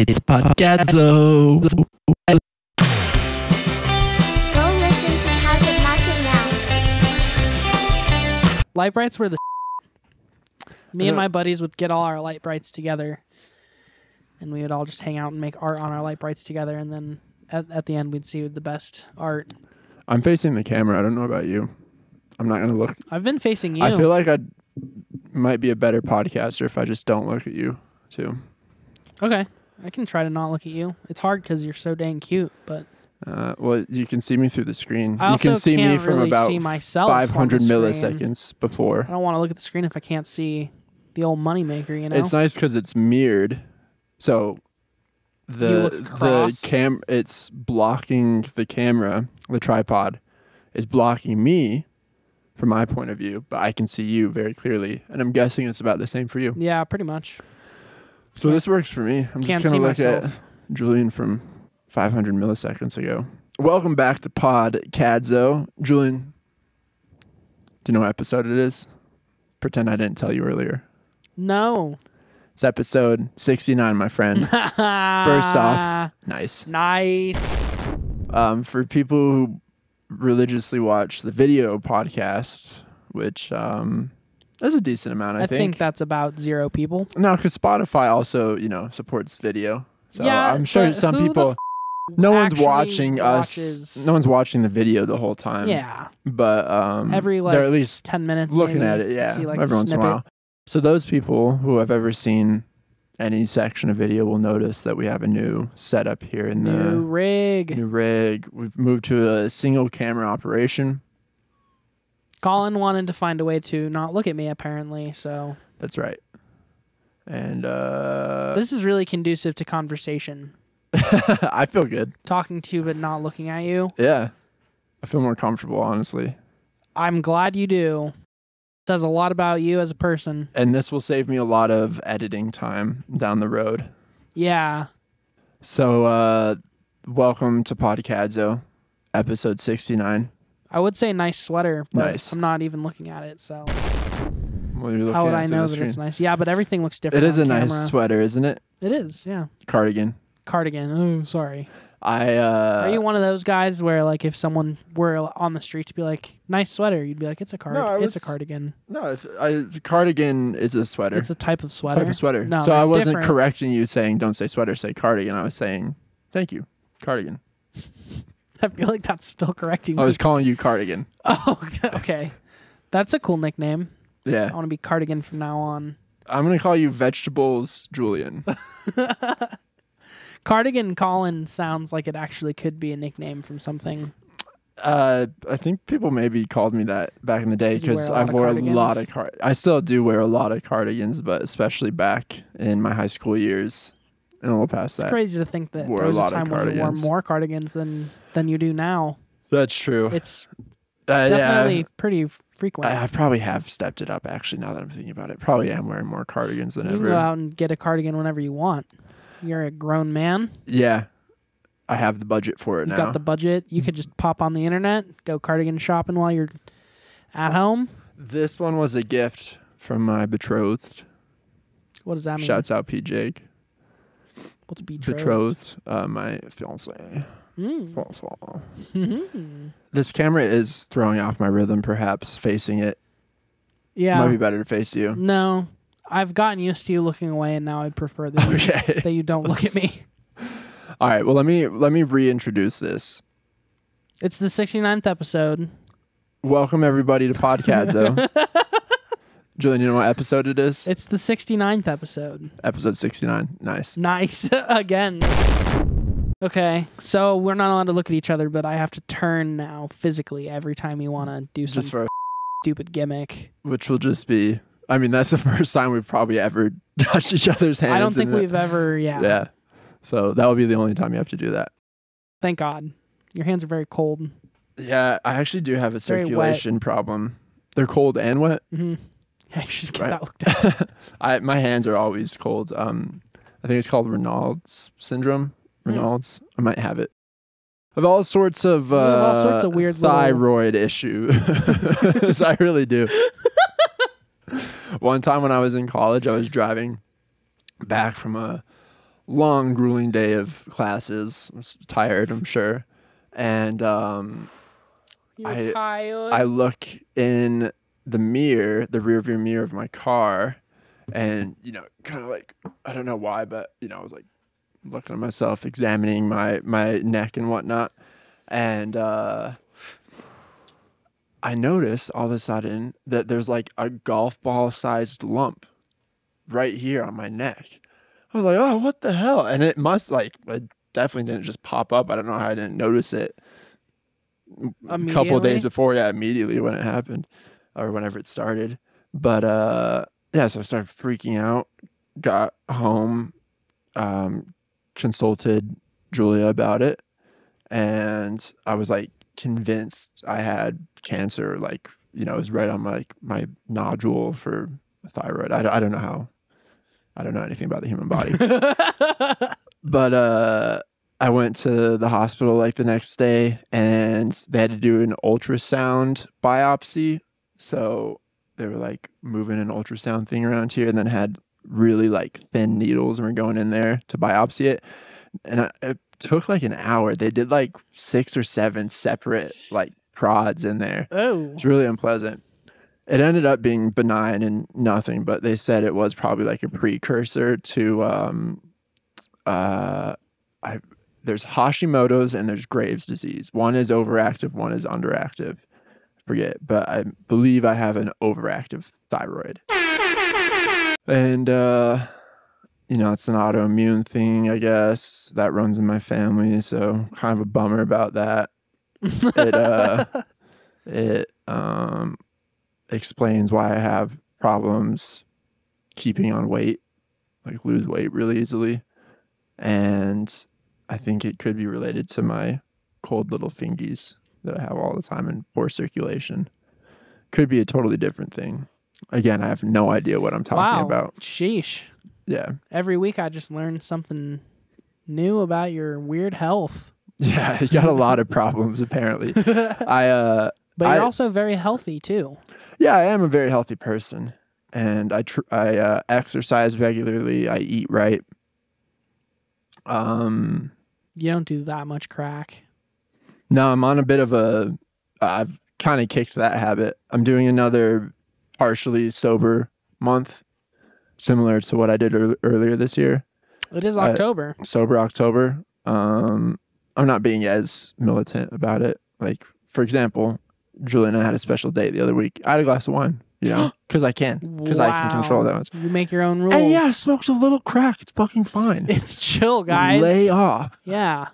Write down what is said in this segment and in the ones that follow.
It's Podcazzo. Go listen to Target Market now. Light brights were the me and my buddies would get all our light brights together, and we would all just hang out and make art on our light brights together, and then at the end we'd see the best art. I'm facing the camera. I don't know about you. I'm not going to look. I've been facing you. I feel like I might be a better podcaster if I just don't look at you, too. Okay. I can try to not look at you. It's hard because you're so dang cute, but... Well, you can see me through the screen. I You can also see me can't from really about see myself 500 on the milliseconds before. I don't want to look at the screen if I can't see the old moneymaker, you know? It's nice because it's mirrored. So look across. it's blocking the camera. The tripod is blocking me from my point of view, but I can see you very clearly. And I'm guessing it's about the same for you. Yeah, pretty much. So this works for me. I'm Can't just going to see look myself. at Julian from 500 milliseconds ago. Welcome back to Podcazzo. Julian, do you know what episode it is? Pretend I didn't tell you earlier. No. It's episode 69, my friend. First off, nice. Nice. For people who religiously watch the video podcast, which there's a decent amount, I think that's about 0 people. No, because Spotify also, supports video. So Yeah, I'm sure but some who the people... No one's actually watching watches- us. No one's watching the video the whole time. Yeah. But Every, they're at least 10 minutes looking maybe, at it, yeah, see, every once in a snippet. while. So those people who have ever seen any section of video will notice that we have a new setup here in New rig. New rig. We've moved to a single camera operation. Colin wanted to find a way to not look at me, apparently, so... That's right. And This is really conducive to conversation. I feel good. Talking to you but not looking at you. Yeah. I feel more comfortable, honestly. I'm glad you do. Says a lot about you as a person. And this will save me a lot of editing time down the road. Yeah. So, welcome to Podcazzo, episode 69. I would say nice sweater, but Nice. I'm not even looking at it, so Well, you're looking how would at I through know the that it's screen. nice? Yeah, but everything looks different. It is a on nice camera. sweater, isn't it? It is, yeah. Cardigan. Cardigan. Oh, sorry. Are Are you one of those guys where, like, if someone were on the street to be like, nice sweater, you'd be like, it's a cardigan. No, It's a cardigan. No, cardigan is a sweater. It's a type of sweater. Type of sweater. No, so they're I wasn't different. correcting you saying don't say sweater, say cardigan. I was saying thank you, cardigan. I feel like that's still correcting me. I was calling you cardigan. Oh, okay. That's a cool nickname. I Yeah. want to be Cardigan from now on. I'm going to call you Vegetables Julian. Cardigan Colin sounds like it actually could be a nickname from something. I think people maybe called me that back in the day Just 'cause you because wear a I lot of wore a cardigans? lot of I still do wear a lot of cardigans, but especially back in my high school years and a little past that. It's crazy to think that Wore there a was a lot of time when you wore cardigans. more cardigans than you do now. That's true. It's Yeah. definitely pretty frequent. I probably have stepped it up, actually, now that I'm thinking about it. Probably am wearing more cardigans than You can ever. go out and get a cardigan whenever you want. You're a grown man. Yeah. I have the budget for it You now. got the budget. You could just pop on the internet, go cardigan shopping while you're at home. This one was a gift from my betrothed. What does that mean? Shouts out P. Jake. What's betrothed? Betrothed. My fiance. Mm. Mhm. This camera is throwing off my rhythm, perhaps. Facing it Yeah. might be better to face you. No, I've gotten used to you looking away, and now I'd prefer that, Okay. that you don't look at me. All right. Well, let me reintroduce this. It's the 69th episode. Welcome everybody to Podcazzo. Julian, you know what episode it is? It's the 69th episode. Episode 69. Nice. Nice. Again. Okay, so we're not allowed to look at each other, but I have to turn now physically every time you want to do some Just for stupid gimmick. which will just be. I mean, that's the first time we've probably ever touched each other's hands. I don't think in it. we've ever, Yeah. So that will be the only time you have to do that. Thank God. Your hands are very cold. Yeah, I actually do have a Very wet. circulation problem. They're cold and wet. Mm-hmm. Yeah, you should get Right. that looked at. My hands are always cold. I think it's called Raynaud's syndrome. Raynaud's. I might have it. I have all sorts of weird thyroid issues. I really do. One time when I was in college, I was driving back from a long, grueling day of classes. I was tired, I'm sure. And You're tired. I look in the mirror, the rearview mirror of my car, and, you know, kind of like, I don't know why, but, you know, I was like looking at myself, examining my neck and whatnot. And I noticed all of a sudden that there's like a golf ball sized lump right here on my neck. I was like, oh, what the hell? And it must it definitely didn't just pop up. I don't know how I didn't notice it a couple of days before. Yeah, immediately when it happened or whenever it started. But yeah, so I started freaking out, got home, consulted Julia about it. And I was like convinced I had cancer. Like, you know, it was right on my nodule for thyroid. I don't know how. I don't know anything about the human body. But I went to the hospital like the next day, and they had to do an ultrasound biopsy. So they were like moving an ultrasound thing around here, and then had really like thin needles and were going in there to biopsy it. And it took like an hour. They did like 6 or 7 separate like prods in there. Oh. It's really unpleasant. It ended up being benign and nothing, but they said it was probably like a precursor to there's Hashimoto's and there's Graves' disease. One is overactive, one is underactive. I forget, but I believe I have an overactive thyroid. And you know, it's an autoimmune thing, I guess, that runs in my family, so kind of a bummer about that. It explains why I have problems keeping on weight, like lose weight really easily. And I think it could be related to my cold little fingies that I have all the time and poor circulation. Could be a totally different thing. Again, I have no idea what I'm talking about. Sheesh. Yeah. Every week I just learn something new about your weird health. Yeah, you got a lot of problems apparently. But you're also very healthy too. Yeah, I am a very healthy person, and I exercise regularly. I eat right. You don't do that much crack. No, I'm on a bit of I've kind of kicked that habit. I'm doing another partially sober month, similar to what I did earlier this year. It is October. Sober October. I'm not being as militant about it. Like, for example, Julie and I had a special date the other week. I had a glass of wine, you know, because I can. Because I can control that much. You make your own rules. And yeah, I smoked a little crack. It's fucking fine. It's chill, guys. Lay off. Yeah.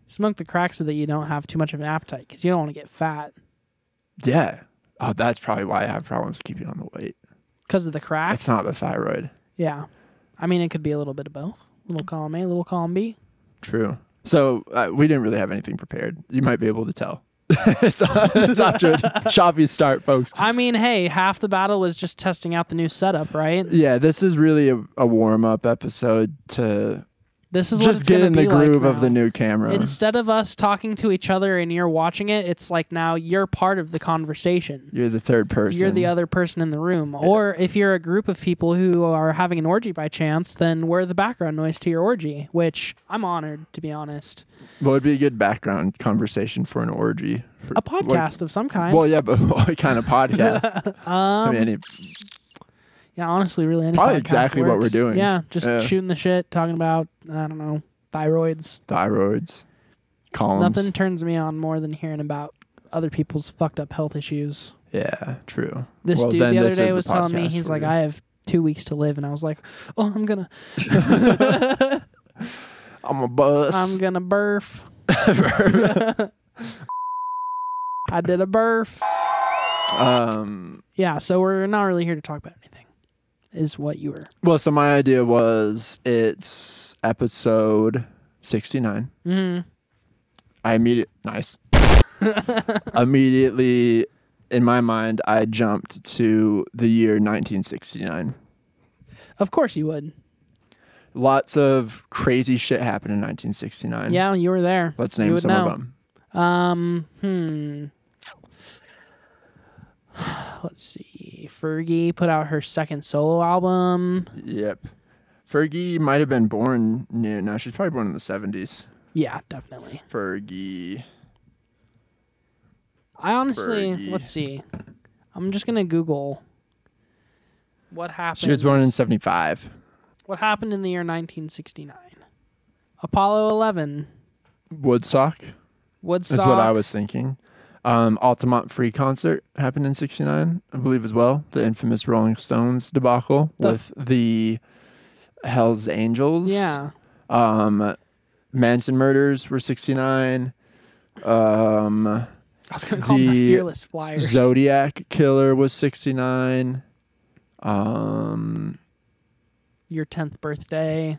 Smoke the crack so that you don't have too much of an appetite because you don't want to get fat. Yeah. Oh, that's probably why I have problems keeping on the weight. Because of the crack? It's not the thyroid. Yeah. I mean, it could be a little bit of both. A little column A, a little column B. True. So we didn't really have anything prepared. You might be able to tell. It's off to a choppy start, folks. I mean, hey, half the battle was just testing out the new setup, right? Yeah, this is really a warm-up episode to This is just what it's get gonna in the be groove like of the new camera. Instead of us talking to each other and you're watching it, it's like now you're part of the conversation. You're the third person. You're the other person in the room. Or if you're a group of people who are having an orgy by chance, then we're the background noise to your orgy, which I'm honored, to be honest. What would be a good background conversation for an orgy? A podcast of some kind. Well, yeah, but what kind of podcast? I mean, yeah, honestly, really any probably podcast exactly what works. we're doing. Yeah, just shooting the shit, talking about, I don't know, thyroids, columns. Nothing turns me on more than hearing about other people's fucked up health issues. Yeah, true. This well, dude the other day is was the telling me, podcast he's for like, you. I have 2 weeks to live. And I was like, oh, I'm going to... I'm a bus. I'm going to birth. I did a birth. Yeah, so we're not really here to talk about anything, is what you were. Well, so my idea was it's episode 69. Mm-hmm. Nice. Immediately, in my mind, I jumped to the year 1969. Of course you would. Lots of crazy shit happened in 1969. Yeah, you were there. Let's You name would some know. of them. Let's see. Fergie put out her second solo album. Yep. Fergie might have been born near. No, she's probably born in the 70s. Yeah, definitely. Fergie. I honestly, Fergie. let's see. I'm just gonna Google what happened. She was born in 75. What happened in the year 1969? Apollo 11, Woodstock Woodstock. is what I was thinking. Altamont Free concert happened in 69, I believe, as well. The infamous Rolling Stones debacle with the Hells Angels. Yeah. Manson murders were 69. I was gonna call them the The Fearless Flyers. Zodiac Killer was 69. Your 10th birthday.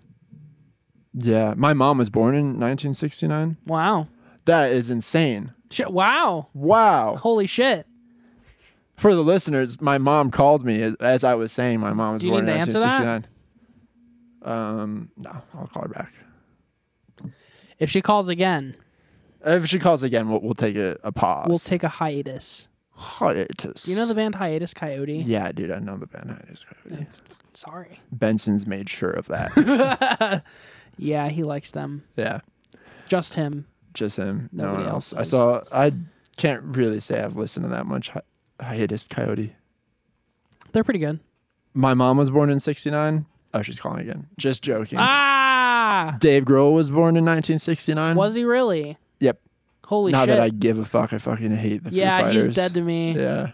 Yeah, my mom was born in 1969. Wow. That is insane. Shit. Wow. Wow. Holy shit. For the listeners, my mom called me as I was saying my mom was Do you born need in to answer that? 1969. No, I'll call her back. If she calls again, If she calls again, we'll take a pause. we'll take a hiatus. hiatus. You know the band Hiatus Coyote? Yeah, dude, I know the band Hiatus Coyote. Sorry. Benson's made sure of that. Yeah, he likes them. Yeah, Just him. just him. No Nobody one else. else I does. I can't really say I've listened to that much Hiatus Coyote. They're pretty good. My mom was born in 69. Oh, she's calling again. Just joking. Ah! Dave Grohl was born in 1969. Was he really? Yep. Holy Not shit. that I give a fuck. I fucking hate the Foo Yeah, Fighters. he's dead to me. Yeah.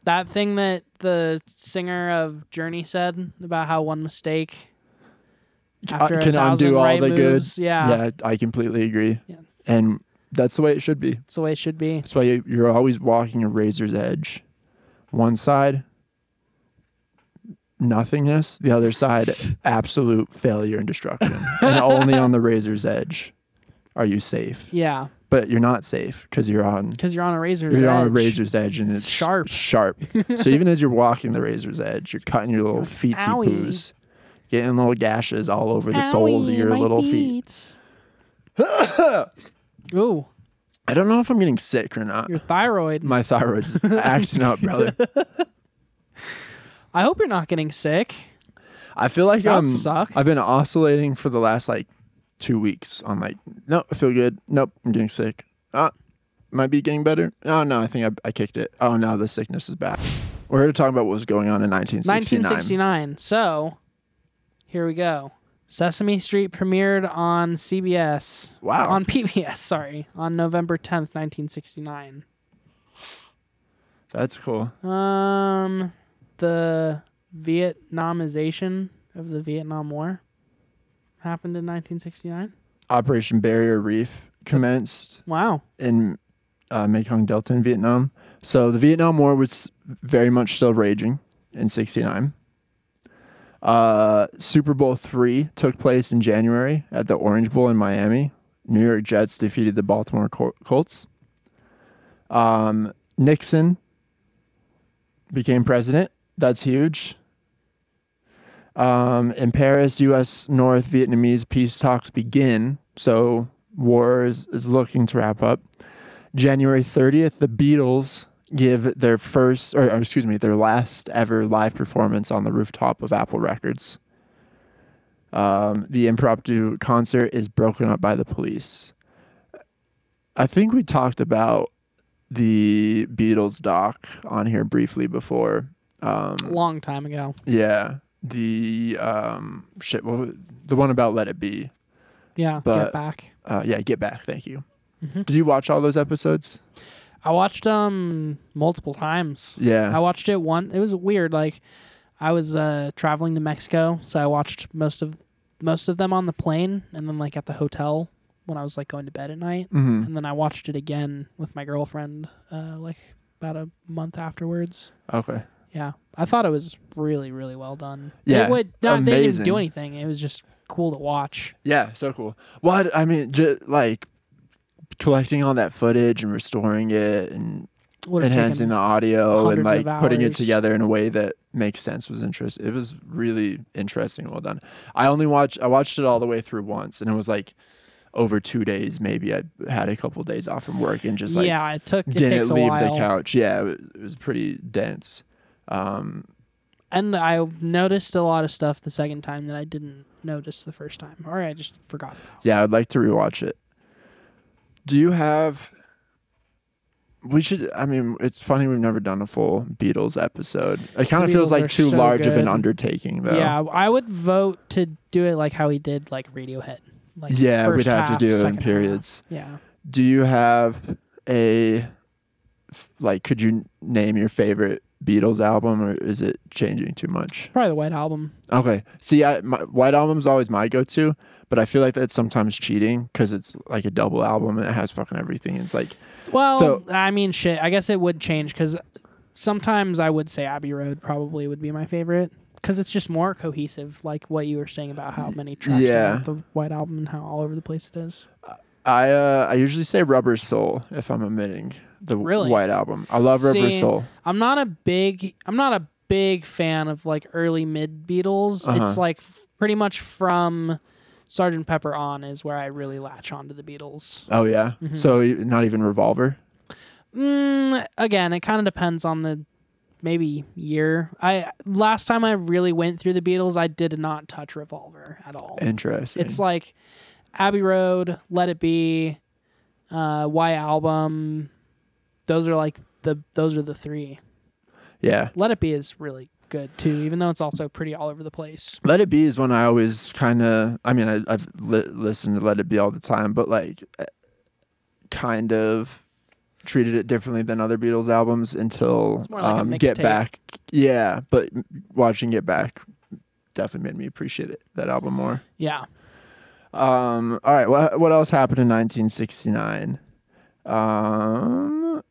That thing that the singer of Journey said about how one mistake after can 1,000 undo all right the moves. good. Yeah. Yeah, I completely agree. Yeah. And that's the way it should be. That's the way it should be. That's why you're always walking a razor's edge. One side, nothingness. The other side, absolute failure and destruction. And only on the razor's edge are you safe. Yeah. But you're not safe because you're on Because you're on a razor's you're edge. on a razor's edge and it's Sharp. Sharp. So even as you're walking the razor's edge, you're cutting your little feetsy Owie. poos, getting little gashes all over the soles of Owie, your my little feet. Ooh, I don't know if I'm getting sick or not. your thyroid. My thyroid's acting up, brother. I hope you're not getting sick. I feel like That would suck. I've been oscillating for the last 2 weeks. I'm like, nope, I feel good. Nope, I'm getting sick. Might be getting better. Oh no, I think I kicked it. Oh no, the sickness is back. We're here to talk about what was going on in 1969. 1969. So, here we go. Sesame Street premiered on CBS. Wow. On PBS, sorry. On November 10th, 1969. That's cool. The Vietnamization of the Vietnam War happened in 1969. Operation Barrier Reef commenced Wow. in Mekong Delta in Vietnam. So the Vietnam War was very much still raging in 69. Super Bowl III took place in January at the Orange Bowl in Miami. New York Jets defeated the Baltimore Colts. Nixon became president. That's huge. In Paris, U.S. North Vietnamese peace talks begin. So war is looking to wrap up. January 30th, the Beatles give their their last ever live performance on the rooftop of Apple Records. The impromptu concert is broken up by the police. I think we talked about the Beatles doc on here briefly before. Long time ago. Yeah. The the one about Let It Be. Yeah, But- Get Back. Get Back. Thank you. Mm-hmm. Did you watch all those episodes? I watched multiple times. Yeah. I watched it one. It was weird. Like, I was traveling to Mexico, so I watched most of them on the plane, and then at the hotel when I was going to bed at night, Mm-hmm. and then I watched it again with my girlfriend about a month afterwards. Okay. Yeah, I thought it was really, really well done. Yeah, they didn't amazing. do anything. It was just cool to watch. Yeah, so cool. What I mean, just collecting all that footage and restoring it and Would've enhancing taken the audio and hundreds of putting it hours. together in a way that makes sense was interesting. It was really interesting, well done. I watched it all the way through once, and it was over 2 days. Maybe I had a couple days off from work and just it didn't takes a leave while. the couch. Yeah, it was pretty dense. And I noticed a lot of stuff the second time that I didn't notice the first time, or I just forgot about. Yeah, I'd like to rewatch it. Do you have? We should. I mean, it's funny we've never done a full Beatles episode. It kind of feels Beatles like are too so large of an good. undertaking, though. Yeah, I would vote to do it like how he did like Radiohead. Like Yeah, we'd first have to half, do it in second half. periods. Yeah. Do you have could you name your favorite Beatles album, or is it changing too much? Probably the White Album. Okay. See, White Album's always my go-to, but I feel like that's sometimes cheating because it's like a double album and it has fucking everything. It's like, Well, So- I mean, shit. I guess it would change because sometimes I would say Abbey Road probably would be my favorite because it's just more cohesive, like what you were saying about how many tracks Yeah. are on the White Album and how all over the place it is. I usually say Rubber Soul if I'm omitting the Really? White Album. I love Rubber See, Soul. I'm not a big fan of like early mid Beatles. Uh-huh. It's like pretty much from Sgt. Pepper on is where I really latch onto the Beatles. Oh yeah. Mhm. So not even Revolver. Again, it kind of depends on the maybe year. Last time I really went through the Beatles, I did not touch Revolver at all. Interesting. It's like Abbey Road, Let It Be, White Album. Those are the three. Yeah. Let It Be is really good too, even though it's also pretty all over the place. Let It Be is one I always kind of. I mean, I've listened to Let It Be all the time, but like, kind of treated it differently than other Beatles albums until It's more like a Get mixtape. Back. Yeah, but watching Get Back definitely made me appreciate that album more. Yeah. All right, what else happened in 1969?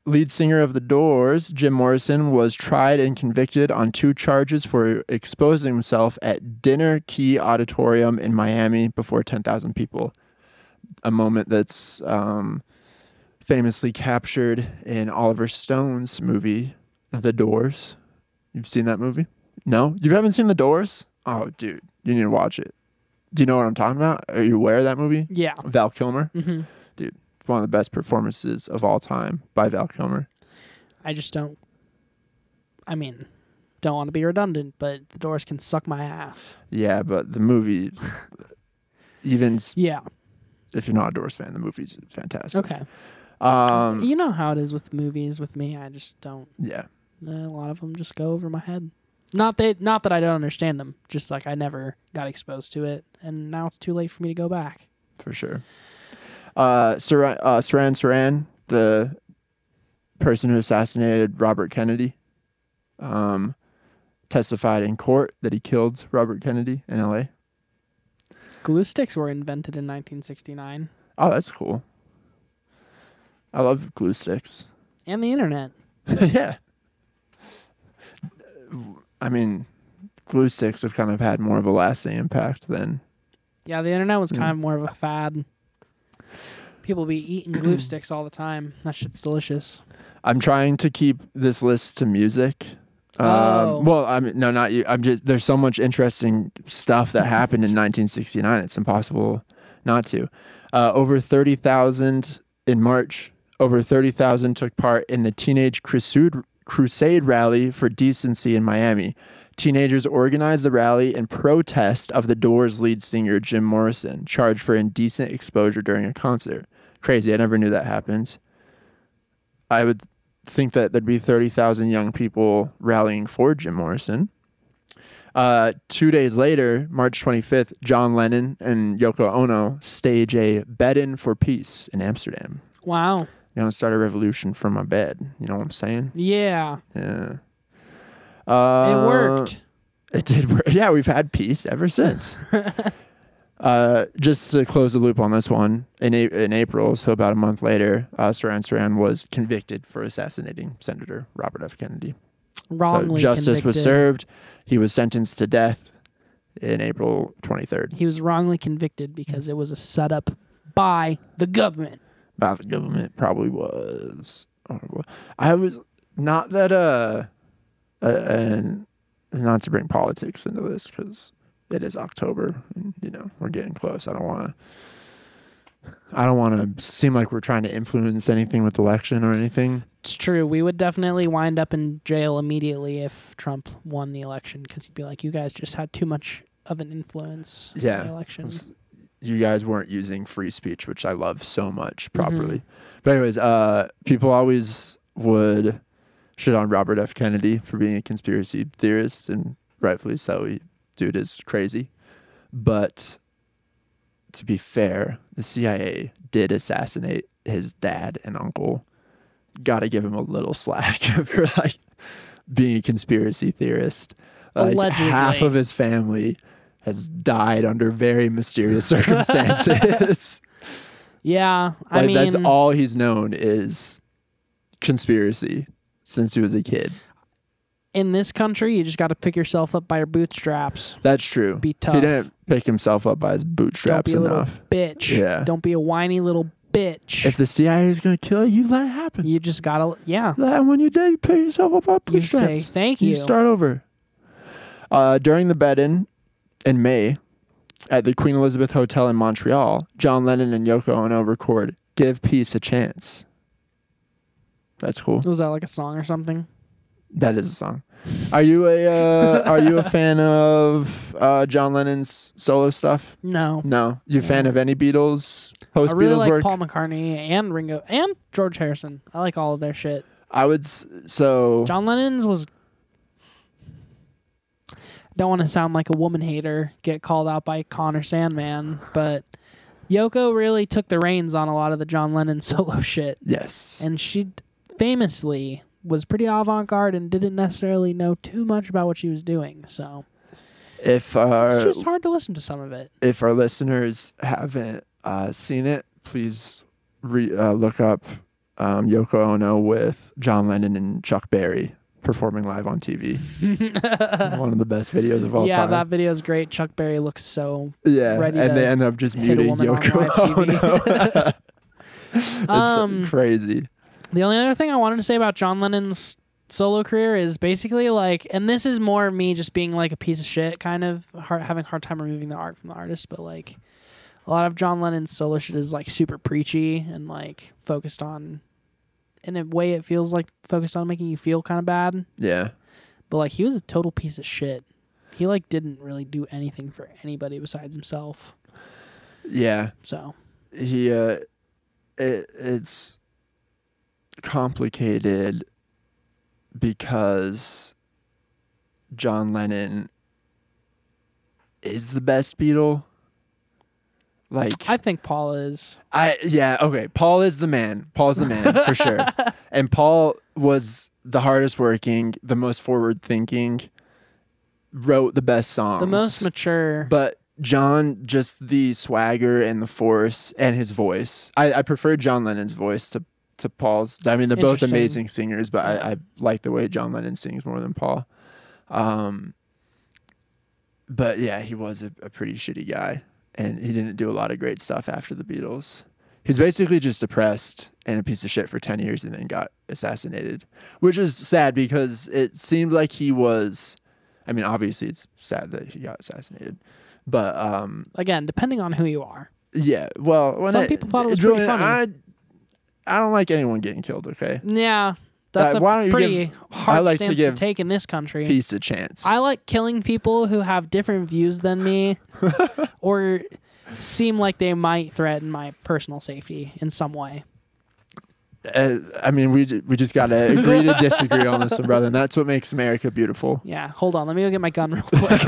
Lead singer of The Doors, Jim Morrison, was tried and convicted on 2 charges for exposing himself at Dinner Key Auditorium in Miami before 10,000 people. A moment that's famously captured in Oliver Stone's movie, The Doors. You've seen that movie? No? You haven't seen The Doors? Oh, dude, you need to watch it. Do you know what I'm talking about? Are you aware of that movie? Yeah. Val Kilmer? hmm Dude, one of the best performances of all time by Val Kilmer. I just don't. I mean, don't want to be redundant, but the Doors can suck my ass. Yeah, but the movie, even Yeah. if you're not a Doors fan, the movie's fantastic. Okay. Um, You know how it is with movies with me. I just don't. yeah. A lot of them just go over my head. Not that I don't understand them. Just like I never got exposed to it, and now it's too late for me to go back. For sure. Saran Saran, the person who assassinated Robert Kennedy, testified in court that he killed Robert Kennedy in L.A. Glue sticks were invented in 1969, Oh, that's cool. I love glue sticks. and the internet. Yeah. I mean, glue sticks have kind of had more of a lasting impact than. Yeah, the internet was kind of more of a fad. People be eating glue sticks all the time. That shit's delicious. I'm trying to keep this list to music. Oh. Well, I mean, no, not you. I'm just, there's so much interesting stuff that happened in 1969. It's impossible not to. Over 30,000 in March, over 30,000 took part in the Teenage Crusade Rally for Decency in Miami. Teenagers organized the rally in protest of the Doors lead singer Jim Morrison, charged for indecent exposure during a concert. Crazy. I never knew that happened. I would think that there'd be 30,000 young people rallying for Jim Morrison. 2 days later, March 25th, John Lennon and Yoko Ono stage a bed-in for peace in Amsterdam. Wow. You're going to start a revolution from my bed. You know what I'm saying? Yeah. Yeah. It worked. It did work. Yeah, we've had peace ever since. Just to close the loop on this one, in April, so about a month later, Saran Saran was convicted for assassinating Senator Robert F. Kennedy. Wrongly So justice was convicted. served. He was sentenced to death in April 23rd. He was wrongly convicted because it was a setup by the government. By the government, probably was. I was not that and not to bring politics into this because it is October and we're getting close. I don't want to I don't want to seem like we're trying to influence anything with the election or anything. It's true. We would definitely wind up in jail immediately if Trump won the election because he'd be like, you guys just had too much of an influence in the election. You guys weren't using free speech, which I love so much, properly. But anyways, people always would shit on Robert F. Kennedy for being a conspiracy theorist, and rightfully so. Dude is crazy. But to be fair, the CIA did assassinate his dad and uncle. Got to give him a little slack for like being a conspiracy theorist. Like Allegedly. half of his family has died under very mysterious circumstances. Yeah, I Like mean, that's all he's known is conspiracy since he was a kid. in this country, you just got to pick yourself up by your bootstraps. That's true. Be tough. He didn't pick himself up by his bootstraps Don't be a enough. little bitch. Yeah. Don't be a whiny little bitch. If the CIA is gonna kill you, let it happen. You just gotta, And when you're dead, you pick yourself up by You say, bootstraps. "Thank you." You start over. During the bed-in May at the Queen Elizabeth Hotel in Montreal, John Lennon and Yoko Ono record "Give Peace a Chance." That's cool. Was that like a song or something? That is a song. Are you a fan of John Lennon's solo stuff? No. No. You a fan of any Beatles I really Beatles like work? Paul McCartney and Ringo and George Harrison. I like all of their shit. I would so John Lennon's was. Don't want to sound like a woman hater, get called out by Connor Sandman, but Yoko really took the reins on a lot of the John Lennon solo shit. yes. And she famously was pretty avant-garde and didn't necessarily know too much about what she was doing. So If it's just hard to listen to some of it. if our listeners haven't seen it, please look up Yoko Ono with John Lennon and Chuck Berry performing live on TV. One of the best videos of all Yeah, time. that video is great. Chuck Berry looks so Yeah, ready and to they end up just hit a muting woman on live Yoko TV. Ono. It's crazy. The only other thing I wanted to say about John Lennon's solo career is basically like, and this is more me just being like a piece of shit, kind of having a hard time removing the art from the artist, but like a lot of John Lennon's solo shit is like super preachy and like focused on, in a way it feels like focused on making you feel kind of bad. Yeah. But like he was a total piece of shit. He like didn't really do anything for anybody besides himself. Yeah. So He it's complicated because John Lennon is the best Beatle. Like I think Paul is. Okay. Paul is the man. Paul's the man for sure. And Paul was the hardest working, the most forward thinking, wrote the best songs. The most mature. But John, just the swagger and the force and his voice. I prefer John Lennon's voice to Paul's. I mean, they're both Interesting. amazing singers, but I like the way John Lennon sings more than Paul. But yeah, he was a pretty shitty guy, and he didn't do a lot of great stuff after the Beatles. He's basically just depressed and a piece of shit for 10 years and then got assassinated, which is sad because it seemed like he was, I mean, obviously it's sad that he got assassinated, but Again, depending on who you are. yeah, well, Some people thought it was pretty funny. I don't like anyone getting killed, okay? Yeah, that's why don't a you pretty give- I hard like to stance to give take in this country. Peace a chance. I like killing people who have different views than me or seem like they might threaten my personal safety in some way. I mean, we just got to agree to disagree on this one, brother, and that's what makes America beautiful. Yeah, hold on. Let me go get my gun real quick.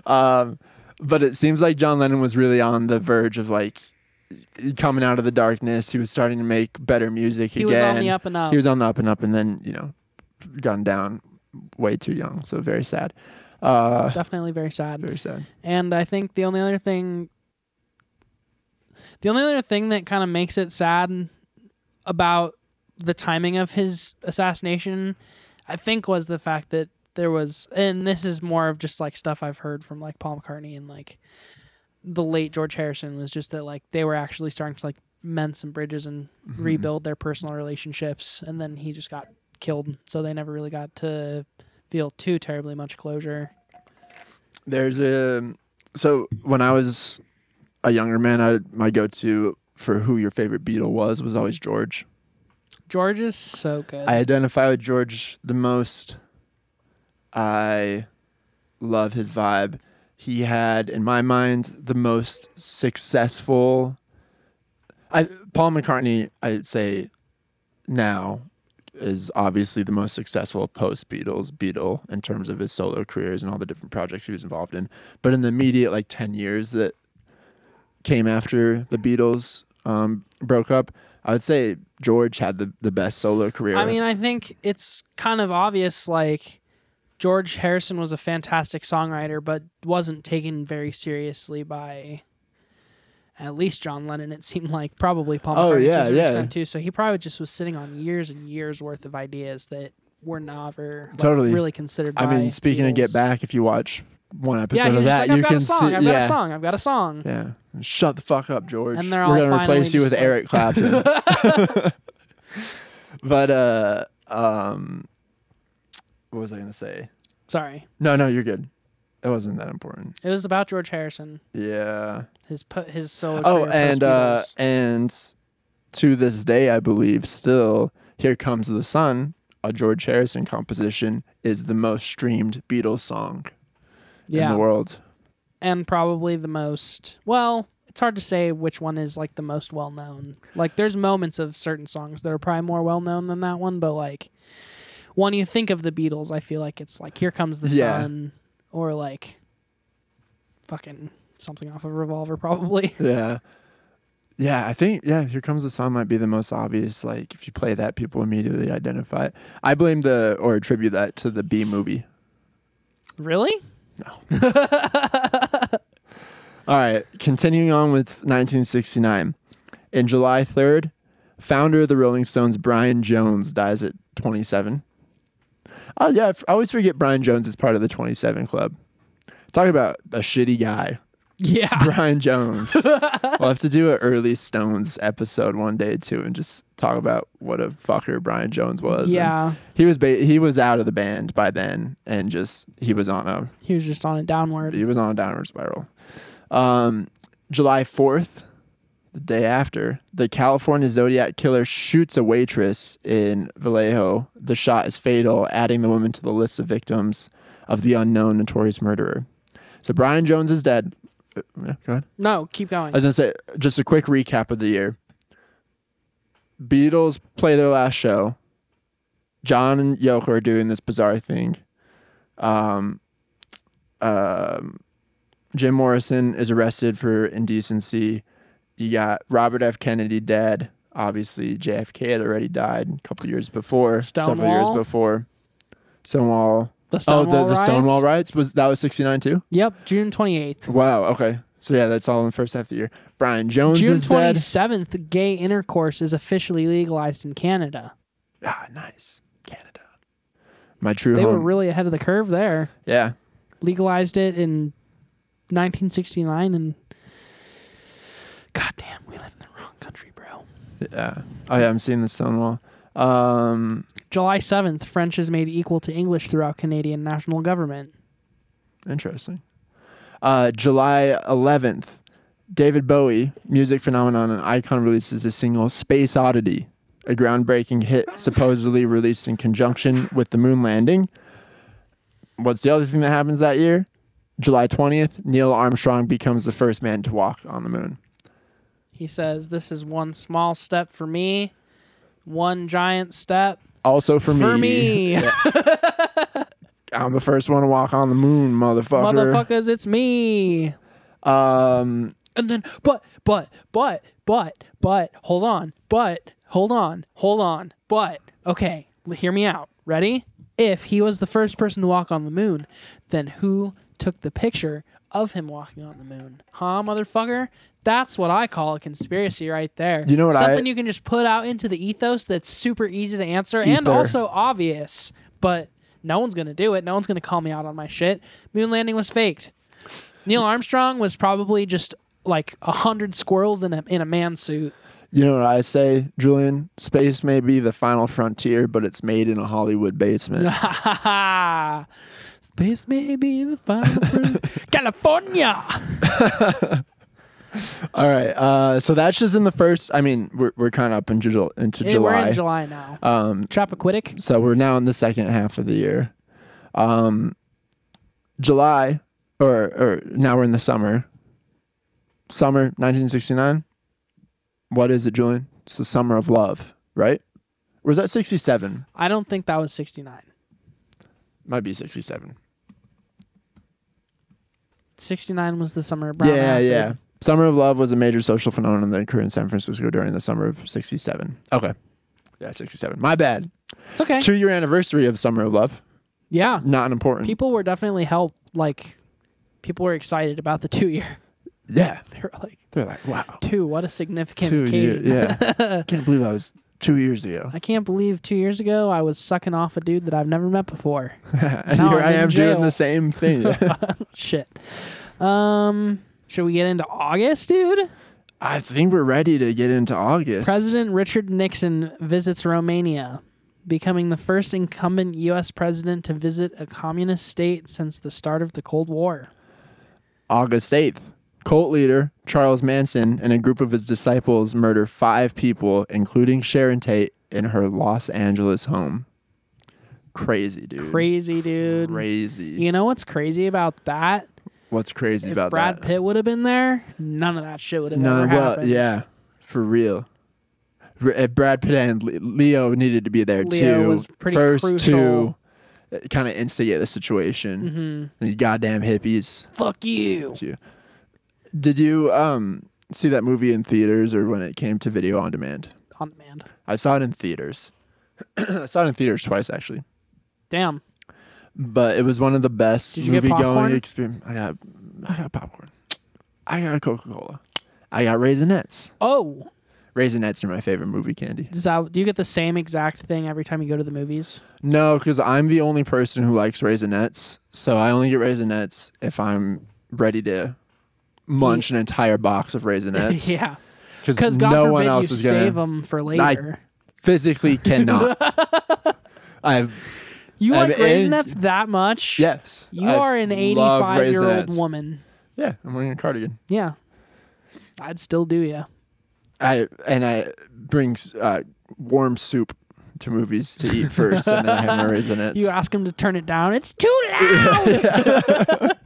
But it seems like John Lennon was really on the verge of like coming out of the darkness. He was starting to make better music He again. was on the up and up. He was on the up and up, and then gone down way too young. So very sad. Definitely very sad. Very sad. And I think the only other thing that kind of makes it sad about the timing of his assassination, I think, was the fact that there was, and this is more of just like stuff I've heard from like Paul McCartney and like the late George Harrison, was just that like they were actually starting to like mend some bridges and rebuild their personal relationships, and then he just got killed, so they never really got to feel too terribly much closure. So when I was a younger man, my go-to for who your favorite Beatle was always George. George is so good. I identify with George the most. I love his vibe. He had, in my mind, the most successful. Paul McCartney, I'd say, now is obviously the most successful post-Beatles Beatle in terms of his solo careers and all the different projects he was involved in. But in the immediate 10 years that came after the Beatles broke up, I would say George had the best solo career. I mean, I think it's kind of obvious, George Harrison was a fantastic songwriter, but wasn't taken very seriously by at least John Lennon. It seemed like probably Paul McCartney to a certain extent too. So he probably just was sitting on years and years worth of ideas that were never really considered. I mean, speaking of Get Back, if you watch one episode of that, you can see. I've got a song. Yeah, shut the fuck up, George. And they're We're all gonna replace you with Eric Clapton. But what was I gonna say? Sorry. No, you're good. It wasn't that important. It was about George Harrison. Yeah. His solo. Oh, career and to this day, I believe still, "Here Comes the Sun," a George Harrison composition, is the most streamed Beatles song in the world, and probably the most. Well, it's hard to say which one is the most well known. There's moments of certain songs that are probably more well known than that one, but when you think of the Beatles, I feel like it's "Here Comes the Sun" or fucking something off of Revolver, probably. Yeah. Yeah, I think, "Here Comes the Sun" might be the most obvious. If you play that, people immediately identify it. I blame or attribute that to the Bee Movie. Really? No. All right, continuing on with 1969. In July 3rd, founder of the Rolling Stones, Brian Jones, dies at 27. Oh, yeah, I always forget Brian Jones is part of the 27 Club. Talk about a shitty guy. Yeah. Brian Jones. We'll have to do an early Stones episode one day, too, and just talk about what a fucker Brian Jones was. Yeah. And he was out of the band by then, and he was just on a downward spiral. July 4th, the day after, the California Zodiac killer shoots a waitress in Vallejo. The shot is fatal, adding the woman to the list of victims of the unknown notorious murderer. So Brian Jones is dead. Yeah, go ahead. No, keep going. I was going to say, just a quick recap of the year. Beatles play their last show. John and Yoko are doing this bizarre thing. Jim Morrison is arrested for indecency. You got Robert F. Kennedy dead. Obviously, JFK had already died a couple years before. Several years before. Stonewall. The Stonewall riots? Was 69 too? Yep, June 28th. Wow, okay. So yeah, that's all in the first half of the year. Brian Jones June is dead. June 27th, gay intercourse is officially legalized in Canada. Ah, nice. Canada. My true They home. were really ahead of the curve there. Yeah. Legalized it in 1969 and goddamn, we live in the wrong country, bro. Yeah. Oh yeah, I'm seeing the Stonewall. July 7th, French is made equal to English throughout Canadian national government. Interesting. July 11th, David Bowie, music phenomenon and icon, releases the single Space Oddity, a groundbreaking hit supposedly released in conjunction with the moon landing. What's the other thing that happens that year? July 20th, Neil Armstrong becomes the first man to walk on the moon. He says, "This is one small step for me, one giant step also for me." For me. Yeah. I'm the first one to walk on the moon, motherfucker. Motherfuckers, it's me. And then, but, hold on. But, okay, hear me out. Ready? If he was the first person to walk on the moon, then who took the picture of him walking on the moon? Huh, motherfucker? That's what I call a conspiracy right there. You know what? Something you can just put out into the ethos that's super easy to answer and also obvious, but no one's going to do it. No one's going to call me out on my shit. Moon landing was faked. Neil Armstrong was probably just 100 squirrels in a man suit. You know what I say, Julian? Space may be the final frontier, but it's made in a Hollywood basement. Space may be the final frontier. California! All right. So that's just in the first. I mean, we're kind of up into We're July. in July now. Um, Chappaquiddick. so we're now in the second half of the year. July, or now we're in the summer. Summer 1969. What is it, Julian? It's the summer of love, right? Or was that 67? I don't think that was 69. Might be 67. 69 was the summer of brown Yeah, acid. yeah. Summer of Love was a major social phenomenon that occurred in San Francisco during the summer of 67. Okay. Yeah, 67. My bad. It's okay. 2-year anniversary of Summer of Love. Yeah. Not important. People were definitely people were excited about the 2 year. Yeah. They're like, They're like, wow. what a significant 2 occasion. years. Yeah. Can't believe that was 2 years ago. I can't believe 2 years ago I was sucking off a dude that I've never met before. And Now here I'm I in am jail. doing the same thing. Shit. Should we get into August, dude? I think we're ready to get into August. President Richard Nixon visits Romania, becoming the first incumbent U.S. president to visit a communist state since the start of the Cold War. August 8th. Cult leader Charles Manson and a group of his disciples murder 5 people, including Sharon Tate, in her Los Angeles home. Crazy, dude. Crazy, dude. Crazy. You know what's crazy about that? What's crazy If about Brad that? Pitt would have been there, none of that shit would have No, ever well, happened. yeah, for real. If Brad Pitt and Leo needed to be there Leo too. was pretty First crucial. to kind of instigate the situation. You goddamn hippies. Fuck you. You. Did you see that movie in theaters or when it came to video on demand? On demand. I saw it in theaters. I saw it in theaters twice actually. Damn. But it was one of the best Did you get movie going popcorn? experience. I got popcorn. I got Coca-Cola. I got Raisinets. Oh. Raisinets are my favorite movie candy. Do you get the same exact thing every time you go to the movies? No, because I'm the only person who likes Raisinets. So I only get Raisinets if I'm ready to munch an entire box of Raisinets. Yeah. Because Because God no forbid one else you is going save to. them for later. Physically cannot. You I'm like in- Raisinets that much? Yes. You I are an love 85-year-old Raisinets. woman. Yeah, I'm wearing a cardigan. Yeah. I'd still do you. I bring warm soup to movies to eat first, and then I have my Raisinets. You ask him to turn it down. It's too loud.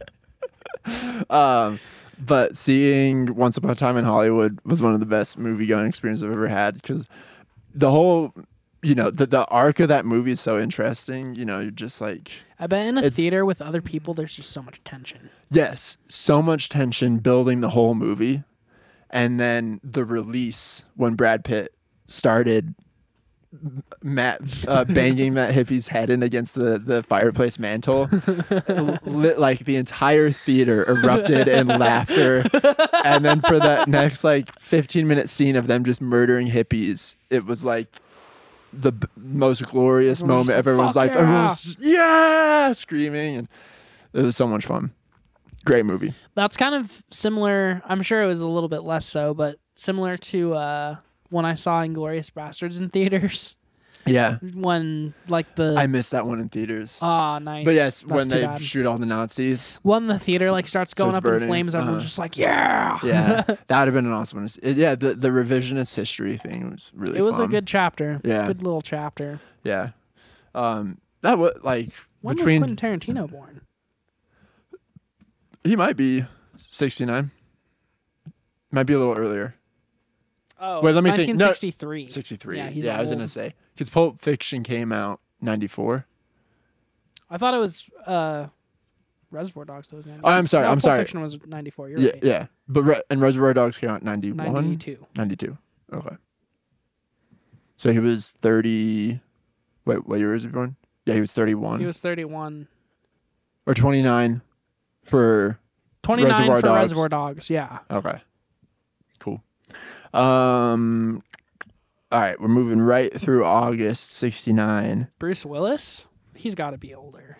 But seeing Once Upon a Time in Hollywood was one of the best movie going experiences I've ever had because the whole, the arc of that movie is so interesting. You're just like, I bet in a It's- theater with other people, there's just so much tension. yes, so much tension building the whole movie. And then the release when Brad Pitt started banging that hippie's head in against the fireplace mantle, lit like the entire theater erupted in laughter. And then for that next 15-minute scene of them just murdering hippies, it was like the most glorious Everyone was moment just ever. like, It was like "Fuck everyone yeah!" was just, yeah, screaming, and it was so much fun. Great movie. That's kind of similar. I'm sure it was a little bit less so, but similar to when I saw Inglourious Bastards in theaters. Yeah, When the I missed that one in theaters. nice. But yes, That's when too they bad. shoot all the Nazis. When the theater starts going Starts up burning, in flames, everyone's uh-huh. just like, yeah. Yeah, that would have been an awesome one. Yeah, the revisionist history thing was really It was a fun. good chapter. Yeah. Good little chapter. Yeah. That was When between was Quentin Tarantino born? he might be 69. Might be a little earlier. Oh, Wait, let me think. No, 1963. 63. Yeah, he's I was old. gonna say because Pulp Fiction came out 94. I thought it was Reservoir Dogs. That was 94. Oh, I'm sorry. No, I'm Pulp sorry. Fiction was 94. You're Yeah, right. yeah. But and Reservoir Dogs came out 91. 92. 92. Okay. So he was 30. Wait, what year was he born? Yeah, he was 31 He was 31. or 29 for 29 Reservoir for Dogs. Reservoir Dogs. Yeah. Okay. Cool. All right, we're moving right through August 69. Bruce Willis. He's got to be older.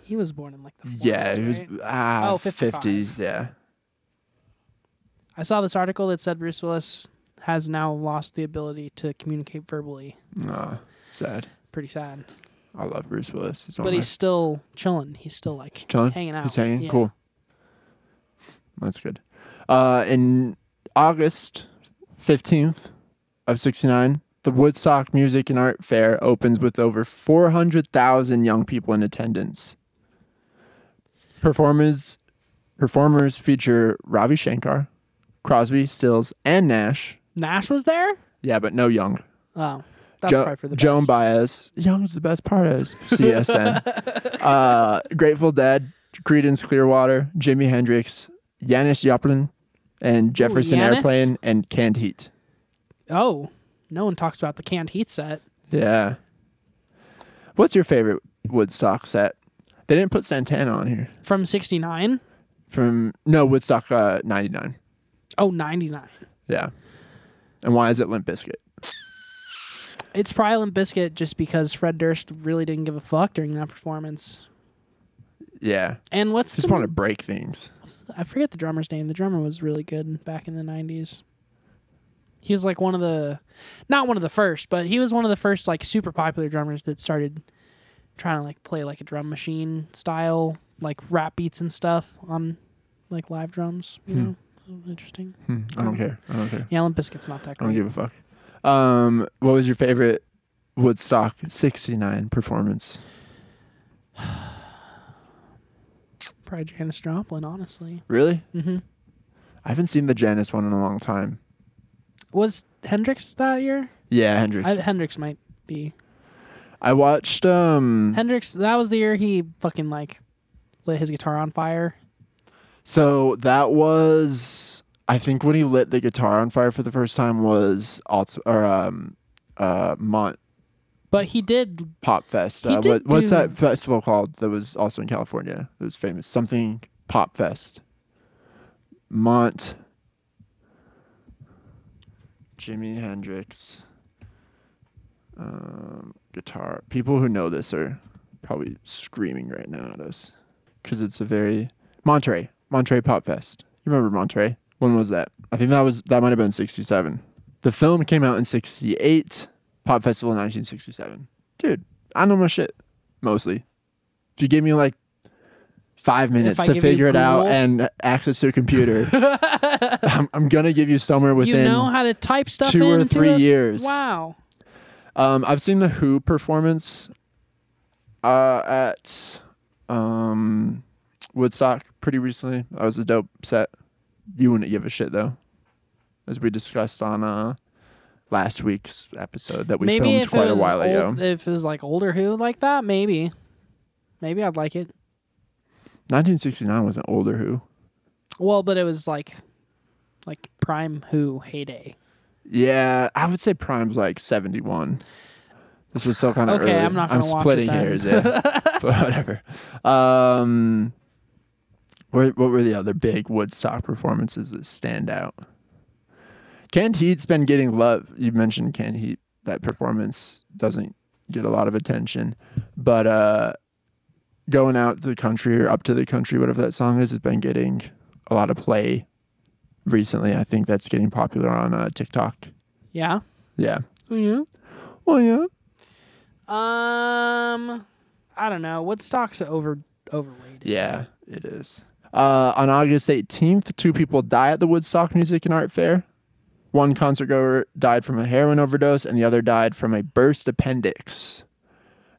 He was born in the 40s, Yeah, he was right? 55. 50s, yeah. I saw this article that said Bruce Willis has now lost the ability to communicate verbally. Aw, sad. Pretty sad. I love Bruce Willis. He's one But of he's my- still chilling. He's still chilling. hanging out. He's hanging. Yeah. Cool. That's good. In August 15th of 69, the Woodstock Music and Art Fair opens with over 400,000 young people in attendance. Performers feature Ravi Shankar, Crosby, Stills, and Nash. Nash was there? Yeah, but no Young. Oh, that's probably for the Joan best. Baez. Young's the best part of CSN. Grateful Dead, Creedence Clearwater, Jimi Hendrix, Janis Joplin, and Jefferson Janis? Airplane, and Canned Heat. Oh, no one talks about the Canned Heat set. Yeah. What's your favorite Woodstock set? They didn't put Santana on here. From 69? Woodstock 99. Oh, 99. Yeah. And why is it Limp Bizkit? It's probably Limp Bizkit just because Fred Durst really didn't give a fuck during that performance. Yeah. And what's Just want to break things. I forget the drummer's name. The drummer was really good back in the 90s. He was like not one of the first, but he was one of the first like super popular drummers that started trying to like play like a drum machine style, like rap beats and stuff on like live drums. You know, interesting. I don't care. Yeah, Limp Bizkit's not that I don't great. give a fuck. What was your favorite Woodstock 69 performance? Probably Janis Joplin, honestly. Really? Mm-hmm. I haven't seen the Janis one in a long time. Was Hendrix that year? Yeah, Hendrix. Hendrix might be. I watched Hendrix, that was the year he fucking like lit his guitar on fire. So that was, I think when he lit the guitar on fire for the first time was Mont But he did. Pop Fest. He did What's do- that festival called that was also in California? It was famous. Something Pop Fest. Mont. Jimi Hendrix. Guitar. People who know this are probably screaming right now at us because it's a very Monterey Pop Fest. You remember Monterey? When was that? I think that might have been 67. The film came out in 68. Pop Festival in 1967. Dude, I know my shit mostly. If you give me like 5 minutes I to give you figure it out Google? and access to a computer, I'm gonna give you somewhere within. You know how to type stuff 2 or into 3 us? years. Wow. I've seen the Who performance at Woodstock pretty recently. That was a dope set. You wouldn't give a shit though, as we discussed on last week's episode that we Maybe filmed if quite it a was while ago. if it was like older Who like that, maybe I'd like it. 1969 wasn't older Who. Well, but it was like prime Who heyday. Yeah, I would say Prime's like 71. This was still kind of Okay, early. I'm not gonna watch splitting it then. hairs, yeah. But whatever. What were the other big Woodstock performances that stand out? Canned Heat's been getting love. You mentioned Canned Heat. That performance doesn't get a lot of attention. But Going Out to the Country or Up to the Country, whatever that song is, has been getting a lot of play recently. I think that's getting popular on TikTok. Yeah. Yeah. Oh yeah. Oh, yeah. I don't know. Woodstock's overrated. Yeah, it is. On August 18th, 2 people died at the Woodstock Music and Art Fair. One concert goer died from a heroin overdose, and the other died from a burst appendix.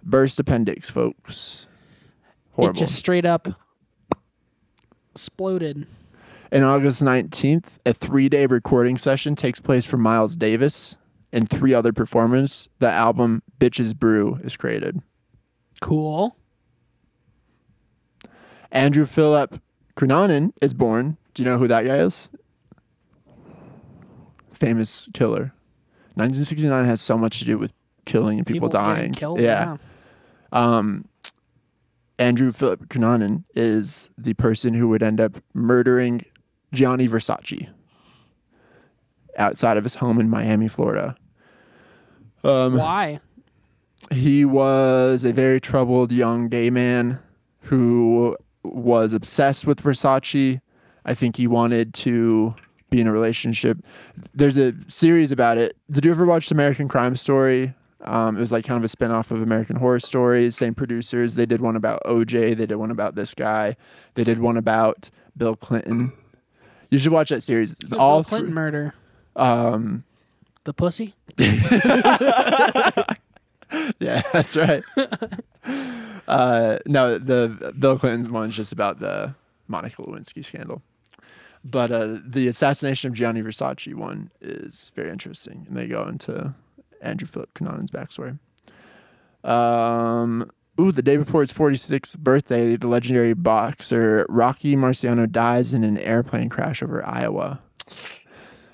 Burst appendix, folks. Horrible. It just straight up exploded. And August 19th, a 3-day recording session takes place for Miles Davis and 3 other performers. The album Bitches Brew is created. Cool. Andrew Philip Cunanan is born. Do you know who that guy is? Famous killer. 1969 has so much to do with killing and people getting dying. Killed, yeah. Andrew Philip Cunanan is the person who would end up murdering Gianni Versace outside of his home in Miami, Florida. Why? He was a very troubled young gay man who was obsessed with Versace. I think he wanted to be in a relationship. There's a series about it. Did you ever watch American Crime Story? It was like kind of a spinoff of American Horror Stories. Same producers. They did one about OJ. They did one about this guy. They did one about Bill Clinton. You should watch that series. The All Bill Clinton murder. Um, The pussy. yeah, that's right. No, the Bill Clinton one's just about the Monica Lewinsky scandal. But the assassination of Gianni Versace one is very interesting, and they go into Andrew Philip Cunanan's backstory. The day before his 46th birthday, the legendary boxer Rocky Marciano dies in an airplane crash over Iowa.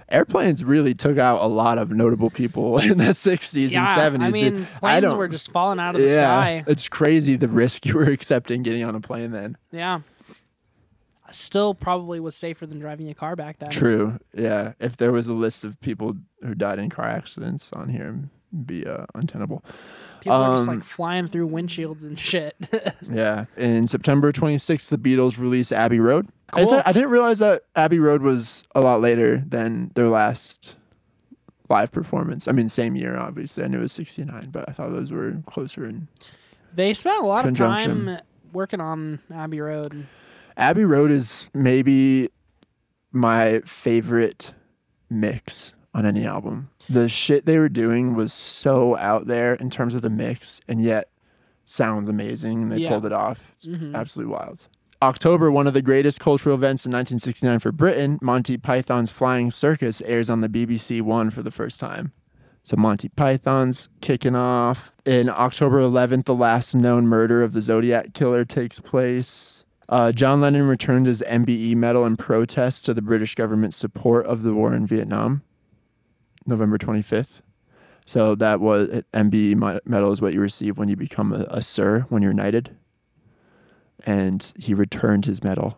Airplanes really took out a lot of notable people in the 60s and 70s. I mean, planes were just falling out of the sky. It's crazy the risk you were accepting getting on a plane then. Yeah. Still probably was safer than driving a car back then. True. Yeah. If there was a list of people who died in car accidents on here, it'd be untenable. People were just like flying through windshields and shit. Yeah. In September 26th, the Beatles released Abbey Road. Cool. I didn't realize that Abbey Road was a lot later than their last live performance. I mean, same year, obviously. I knew it was 69, but I thought those were closer in They spent a lot of conjunction. time working on Abbey Road. Abbey Road is maybe my favorite mix on any album. The shit they were doing was so out there in terms of the mix, and yet sounds amazing, and they Yeah. pulled it off. It's absolutely wild. October, one of the greatest cultural events in 1969 for Britain, Monty Python's Flying Circus airs on the BBC One for the first time. So Monty Python's kicking off. In October 11th, the last known murder of the Zodiac Killer takes place. John Lennon returns his MBE medal in protest to the British government's support of the war in Vietnam. November 25th. So that was MBE medal is what you receive when you become a sir, when you're knighted. And he returned his medal.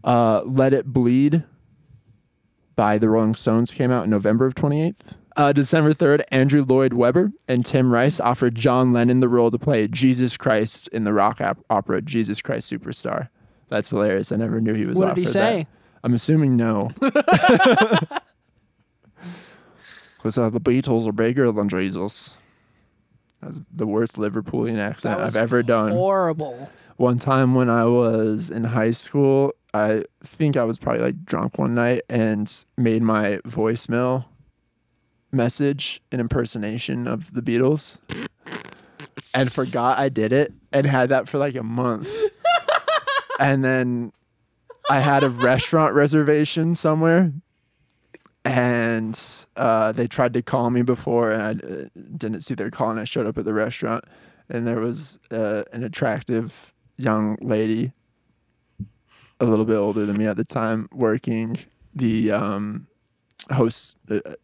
Let It Bleed by the Rolling Stones came out in November of 28th. December 3rd, Andrew Lloyd Webber and Tim Rice offered John Lennon the role to play Jesus Christ in the rock opera Jesus Christ Superstar. That's hilarious. I never knew he was What offered did he say? that. I'm assuming no. Because the Beatles are bigger than Jesus. That's the worst Liverpoolian accent That was I've ever done. Horrible. One time when I was in high school, I think I was probably like drunk one night and made my voicemail message an impersonation of the Beatles and forgot I did it and had that for like a month. And then I had a restaurant reservation somewhere and they tried to call me before and I didn't see their call and I showed up at the restaurant and there was an attractive young lady, a little bit older than me at the time, working the host.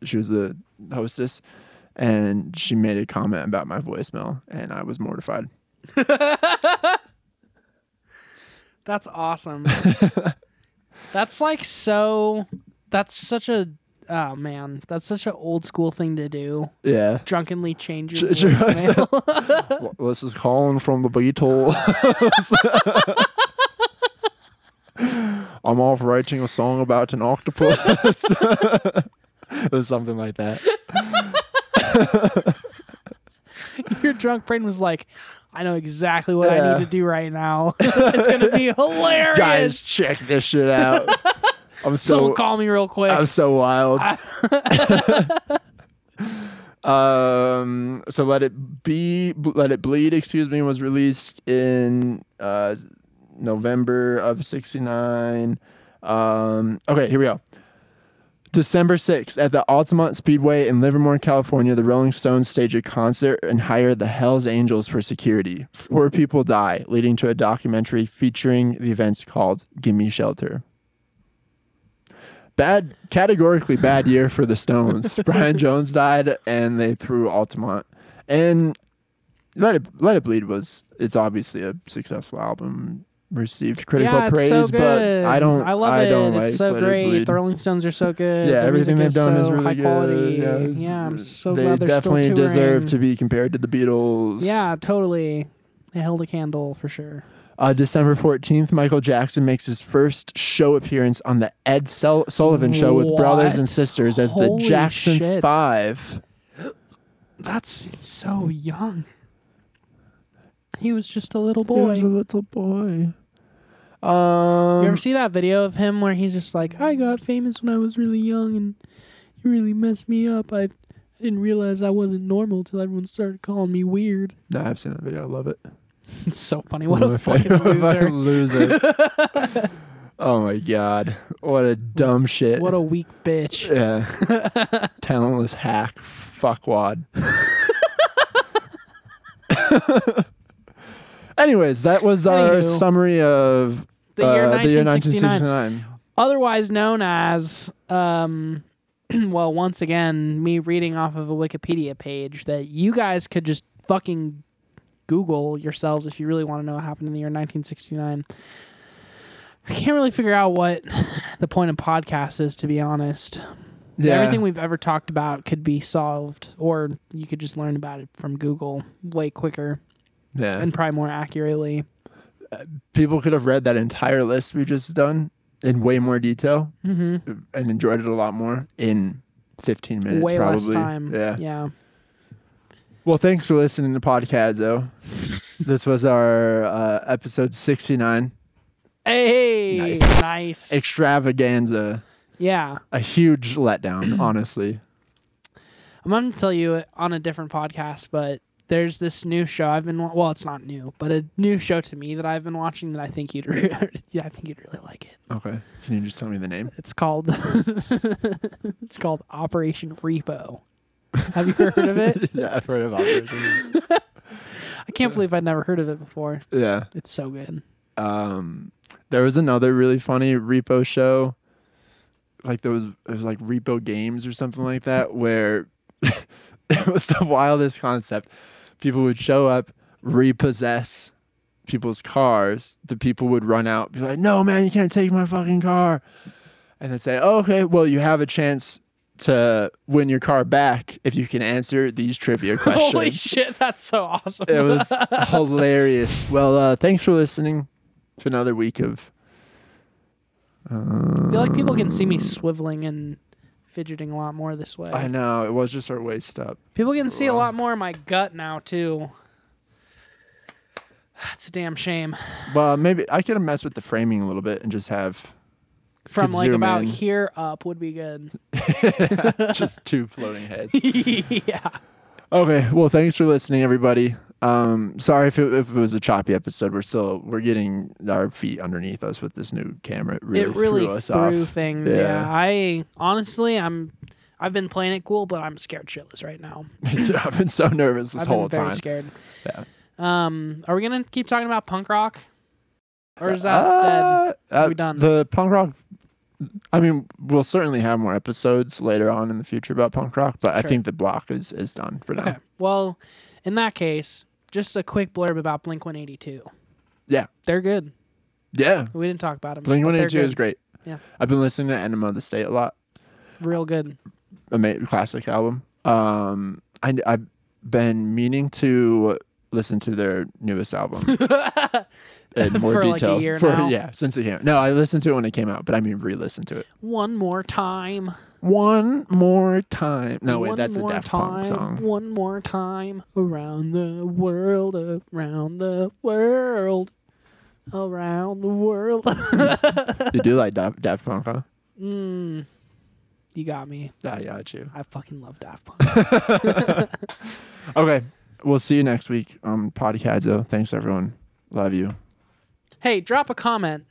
She was the hostess, and she made a comment about my voicemail, and I was mortified. That's awesome. That's like so. That's such a. Oh man, that's such an old school thing to do. Yeah. Drunkenly change your Sure. voicemail. This is calling from the Beatles. I'm off writing a song about an octopus. It was something like that. Your drunk brain was like, I know exactly what I need to do right now. It's gonna be hilarious. Guys, check this shit out. Someone call me real quick. I'm so wild. So Let It Bleed, was released in November of 69. Okay, here we go. December 6th, at the Altamont Speedway in Livermore, California, the Rolling Stones stage a concert and hire the Hells Angels for security. 4 people die, leading to a documentary featuring the events called Gimme Shelter. Categorically bad year for the Stones. Brian Jones died, and they threw Altamont. And Let It Bleed it's obviously a successful album. Received critical it's praise, so but good. I love it. It's Like so Let It great. Bleed. The Rolling Stones are so good. Yeah, The everything music they've done is so really high good. quality. Yeah, I'm so they glad they're definitely still deserve touring. to be compared to the Beatles. Yeah, totally. They held a candle for sure. December 14th, Michael Jackson makes his first show appearance on the Ed Sullivan Show with brothers and sisters as Holy the Jackson shit. 5. That's so young. He was just a little He was a boy. little boy. You ever see that video of him where he's just like, I got famous when I was really young and it really messed me up. I didn't realize I wasn't normal till everyone started calling me weird. No, I've seen that video. I love it. It's so funny. What a fucking loser. Loser. Oh my god. What a dumb shit. What a weak bitch. Yeah. Talentless hack. Fuckwad. Anyways, that was our Anywho, summary of the year the year 1969. 1969. Otherwise known as, well, once again, me reading off of a Wikipedia page that you guys could just fucking Google yourselves if you really want to know what happened in the year 1969. I can't really figure out what the point of podcast is, to be honest. Yeah. Everything we've ever talked about could be solved, or you could just learn about it from Google way quicker Yeah. and probably more accurately. People could have read that entire list we just done in way more detail and enjoyed it a lot more in 15 minutes. Way probably. less time. Yeah. Yeah. Well, thanks for listening to Podcadzo. This was our episode 69. Hey, Nice. nice. Extravaganza. Yeah. A huge letdown, honestly. I'm going to tell you on a different podcast, but there's this new show I've been well, it's not new, but a new show to me that I've been watching that I think you'd I think you'd really like it. Okay. Can you just tell me the name? It's called it's called Operation Repo. Have you heard of it? Yeah, I've heard of Operation. I can't believe I'd never heard of it before. Yeah. It's so good. There was another really funny repo show. Like it was like Repo Games or something like that, where it was the wildest concept. People would show up, repossess people's cars. The people would run out, be like, "No, man, you can't take my fucking car." And they'd say, "Oh, okay, well, you have a chance to win your car back if you can answer these trivia questions." Holy shit, that's so awesome. It was hilarious. Well, thanks for listening to another week of... I feel like people can see me swiveling and fidgeting a lot more this way. I know, it was just our waist up. People can see a lot more of my gut now, too. It's a damn shame. Well, maybe I could have messed with the framing a little bit and just have From could like zoom about in. here up would be good. just two floating heads. Yeah. Okay, well, thanks for listening, everybody. Sorry if it was a choppy episode. We're getting our feet underneath us with this new camera. It really threw us off. things. Yeah. I honestly, I've been playing it cool, but I'm scared shitless right now. I've been so nervous this I've whole been very time. scared. Yeah. Are we gonna keep talking about punk rock, or is that dead? Are we done? The punk rock. I mean, we'll certainly have more episodes later on in the future about punk rock, but I Sure. think the block is done for now. Okay. Well, in that case, just a quick blurb about Blink-182. Yeah. They're good. Yeah. We didn't talk about them. Blink-182 is great. Yeah. I've been listening to Enema of the State a lot. Real good. Classic album. I've been meaning to listen to their newest album in more For detail. like a year now? Yeah, since it came out. No, I listened to it when it came out, but I mean re-listen to it. One more time. One more time. No, wait, One that's a more Daft time, Punk song. One more time around the world, around the world, around the world. You do like Daft Punk, huh? You got me. I got you. I fucking love Daft Punk. Okay, we'll see you next week on Podcadzo. Thanks, everyone. Love you. Hey, drop a comment